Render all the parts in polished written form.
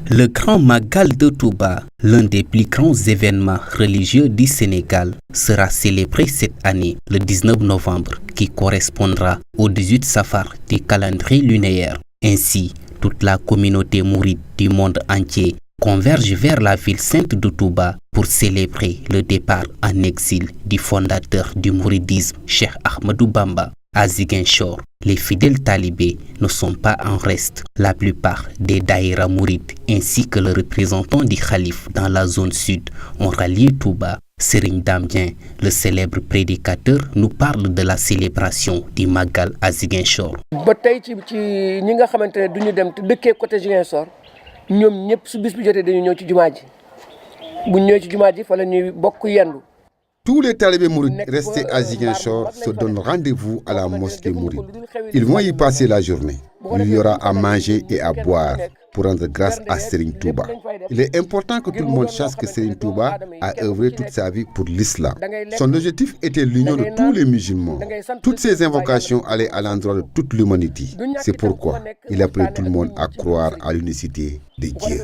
Le Grand Magal de Touba, l'un des plus grands événements religieux du Sénégal, sera célébré cette année, le 19 novembre, qui correspondra au 18 Safar du calendrier lunaire. Ainsi, toute la communauté mouride du monde entier converge vers la ville sainte de Touba pour célébrer le départ en exil du fondateur du mouridisme, Cheikh Ahmadou Bamba. À Ziguinchor, les fidèles talibés ne sont pas en reste. La plupart des daïra mourides ainsi que le représentant du Khalif dans la zone sud ont rallié Touba. Serigne Dame Dieng, le célèbre prédicateur, nous parle de la célébration du Magal à Ziguinchor. ba tey ci ñi nga xamante ne duñu dem te dëkkee côté Ziguinchor ñoom ñëpp su bis bi jotee dañu ñëw ci jumaa ji bu ñëwee ci jumaa ji fa la ñuy bokk yendu. Tous les talibés mourides restés à Ziguinchor se donnent rendez-vous à la mosquée mouride. Ils vont y passer la journée. Il y aura à manger et à boire pour rendre grâce à Serigne Touba. Il est important que tout le monde sache que Serigne Touba a œuvré toute sa vie pour l'islam. Son objectif était l'union de tous les musulmans. Toutes ses invocations allaient à l'endroit de toute l'humanité. C'est pourquoi il appelait tout le monde à croire à l'unicité de Dieu.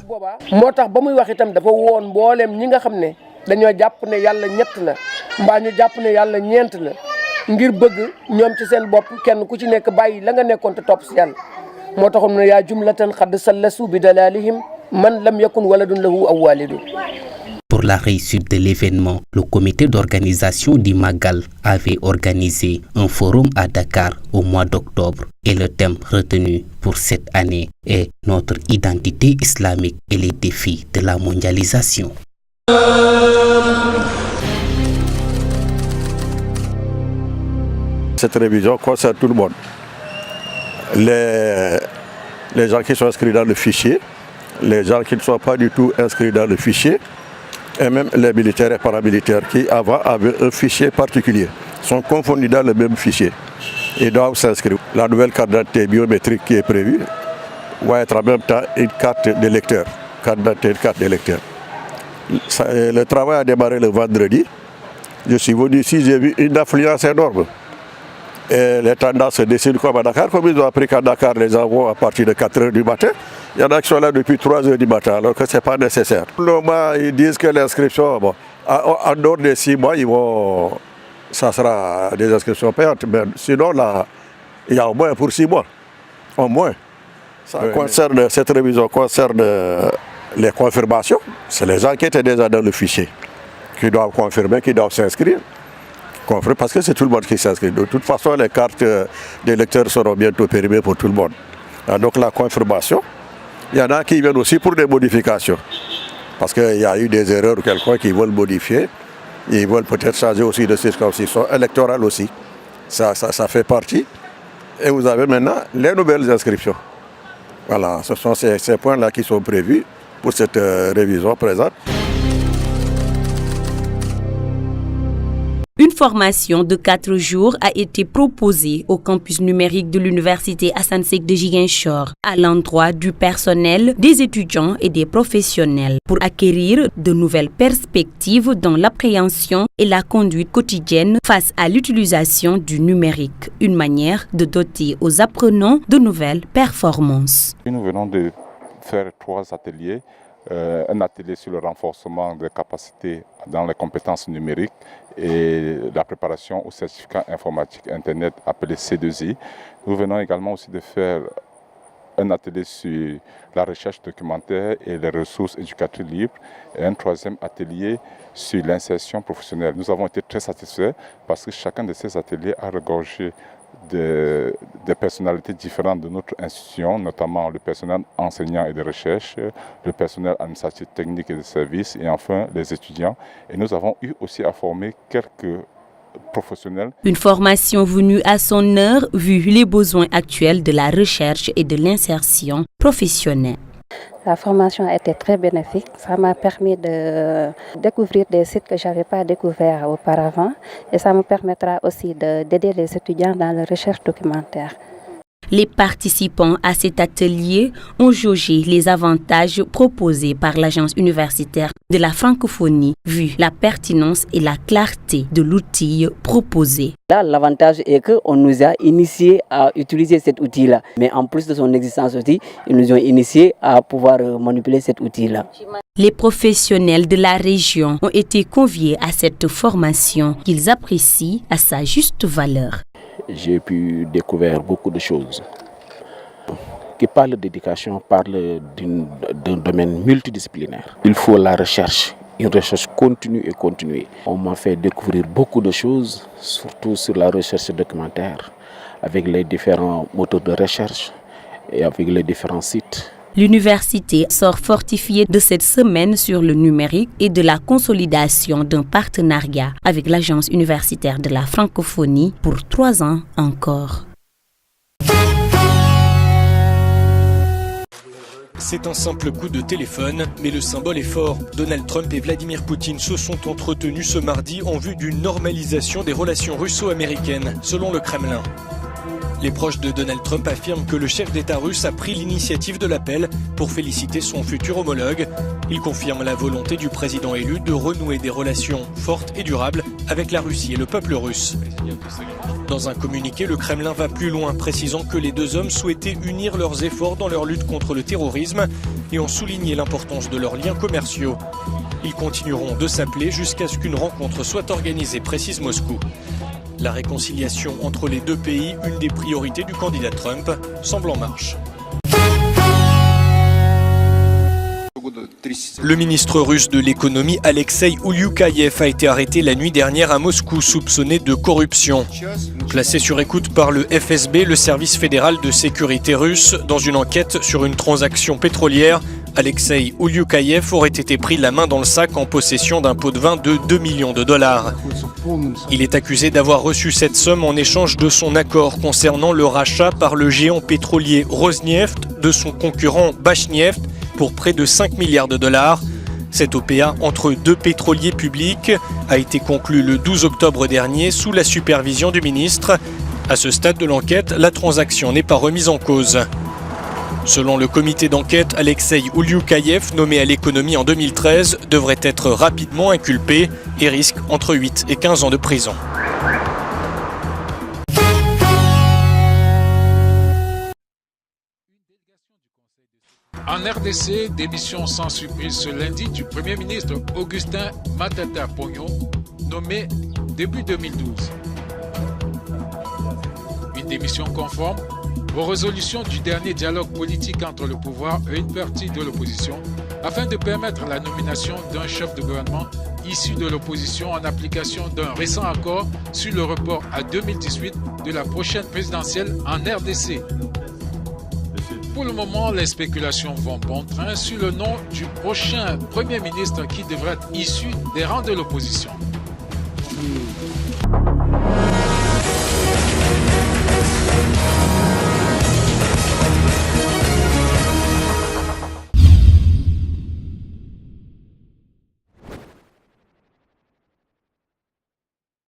moo tax ba muy wax itam dafa woon mbooleem ñi nga xam ne dañoo jàpp ne yàlla ñett la mbaa ñu jàpp ne yàlla ñeent la ngir bëgg ñoom ci seen bopp kenn ku ci nekk bàyyi la nga nekkoon te topp si yàlla moo taxoon ne yaa jumlatan xadd sallasu bi dalalihim man lam yakun waladun lahu aw walidun. Pour la réussite de l'événement, le comité d'organisation du Magal avait organisé un forum à Dakar au mois d'octobre et le thème retenu pour cette année est notre identité islamique et les défis de la mondialisation. Cette révision concerne tout le monde. Les gens qui sont inscrits dans le fichier, les gens qui ne sont pas du tout inscrits dans le fichier, et même les militaires et paramilitaires qui avant avaient un fichier particulier, sont confondus dans le même fichier. Ils doivent s'inscrire. La nouvelle carte d'identité biométrique qui est prévue va être en même temps une carte d'électeur. Carte d'identité, une carte d'électeur. Le travail a démarré le vendredi. Je suis venu ici, j'ai vu une affluence énorme. Et les tendances se dessinent comme à Dakar. Comme ils ont appris qu'à Dakar, les gens vont à partir de 4 h du matin. Il y en a qui sont là depuis 3 h du matin, alors que ce n'est pas nécessaire. Pour le moment, ils disent que l'inscription, bon, en dehors des 6 mois, ça sera des inscriptions payantes. Mais sinon, là, il y a au moins pour 6 mois. Au moins. Cette révision concerne les confirmations. C'est les gens qui étaient déjà dans le fichier qui doivent confirmer, qui doivent s'inscrire. Parce que c'est tout le monde qui s'inscrit. De toute façon, les cartes d'électeurs seront bientôt périmées pour tout le monde. Donc la confirmation, il y en a qui viennent aussi pour des modifications. Parce qu'il y a eu des erreurs ou quelqu'un qui veulent modifier. Ils veulent peut-être changer aussi de circonscription électorale aussi. Ça fait partie. Et vous avez maintenant les nouvelles inscriptions. Voilà, ce sont ces points-là qui sont prévus pour cette révision présente. Une formation de 4 jours a été proposée au campus numérique de l'université Assane Seck de Ziguinchor à l'endroit du personnel, des étudiants et des professionnels pour acquérir de nouvelles perspectives dans l'appréhension et la conduite quotidienne face à l'utilisation du numérique, une manière de doter aux apprenants de nouvelles performances. Nous venons de faire 3 ateliers. Un atelier sur le renforcement des capacités dans les compétences numériques et la préparation au certificat informatique Internet appelé C2I. Nous venons également aussi de faire un atelier sur la recherche documentaire et les ressources éducatives libres et un 3e atelier sur l'insertion professionnelle. Nous avons été très satisfaits parce que chacun de ces ateliers a regorgé des personnalités différentes de notre institution, notamment le personnel enseignant et de recherche, le personnel administratif technique et de services et enfin les étudiants. Et nous avons eu aussi à former quelques professionnels. Une formation venue à son heure vu les besoins actuels de la recherche et de l'insertion professionnelle. La formation a été très bénéfique. Ça m'a permis de découvrir des sites que je n'avais pas découverts auparavant et ça me permettra aussi d'aider les étudiants dans la recherche documentaire. Les participants à cet atelier ont jaugé les avantages proposés par l'Agence universitaire de la francophonie, vu la pertinence et la clarté de l'outil proposé. Là, l'avantage est qu'on nous a initiés à utiliser cet outil-là. Mais en plus de son existence aussi, ils nous ont initiés à pouvoir manipuler cet outil-là. Les professionnels de la région ont été conviés à cette formation qu'ils apprécient à sa juste valeur. J'ai pu découvrir beaucoup de choses. Qui parle d'éducation, parle d'un domaine multidisciplinaire. Il faut la recherche, une recherche continue et continuée. On m'a fait découvrir beaucoup de choses, surtout sur la recherche documentaire, avec les différents moteurs de recherche et avec les différents sites. L'université sort fortifiée de cette semaine sur le numérique et de la consolidation d'un partenariat avec l'Agence universitaire de la francophonie pour 3 ans encore. C'est un simple coup de téléphone, mais le symbole est fort. Donald Trump et Vladimir Poutine se sont entretenus ce mardi en vue d'une normalisation des relations russo-américaines, selon le Kremlin. Les proches de Donald Trump affirment que le chef d'État russe a pris l'initiative de l'appel pour féliciter son futur homologue. Il confirme la volonté du président élu de renouer des relations fortes et durables avec la Russie et le peuple russe. Dans un communiqué, le Kremlin va plus loin, précisant que les deux hommes souhaitaient unir leurs efforts dans leur lutte contre le terrorisme et ont souligné l'importance de leurs liens commerciaux. Ils continueront de s'appeler jusqu'à ce qu'une rencontre soit organisée, précise Moscou. La réconciliation entre les deux pays, une des priorités du candidat Trump, semble en marche. Le ministre russe de l'économie Alexei Oulioukaïev a été arrêté la nuit dernière à Moscou, soupçonné de corruption. Placé sur écoute par le FSB, le service fédéral de sécurité russe, dans une enquête sur une transaction pétrolière, Alexei Oulioukaïev aurait été pris la main dans le sac en possession d'un pot de vin de 2 millions de dollars. Il est accusé d'avoir reçu cette somme en échange de son accord concernant le rachat par le géant pétrolier Rosneft de son concurrent Bashneft pour près de 5 milliards de dollars. Cette OPA entre deux pétroliers publics a été conclue le 12 octobre dernier sous la supervision du ministre. À ce stade de l'enquête, la transaction n'est pas remise en cause. Selon le comité d'enquête, Alexei Oulioukaïev, nommé à l'économie en 2013, devrait être rapidement inculpé et risque entre 8 et 15 ans de prison. En RDC, démission sans surprise ce lundi du Premier ministre Augustin Matata Ponyo, nommé début 2012. Une démission conforme aux résolutions du dernier dialogue politique entre le pouvoir et une partie de l'opposition, afin de permettre la nomination d'un chef de gouvernement issu de l'opposition en application d'un récent accord sur le report à 2018 de la prochaine présidentielle en RDC. Pour le moment, les spéculations vont bon train sur le nom du prochain Premier ministre qui devrait être issu des rangs de l'opposition.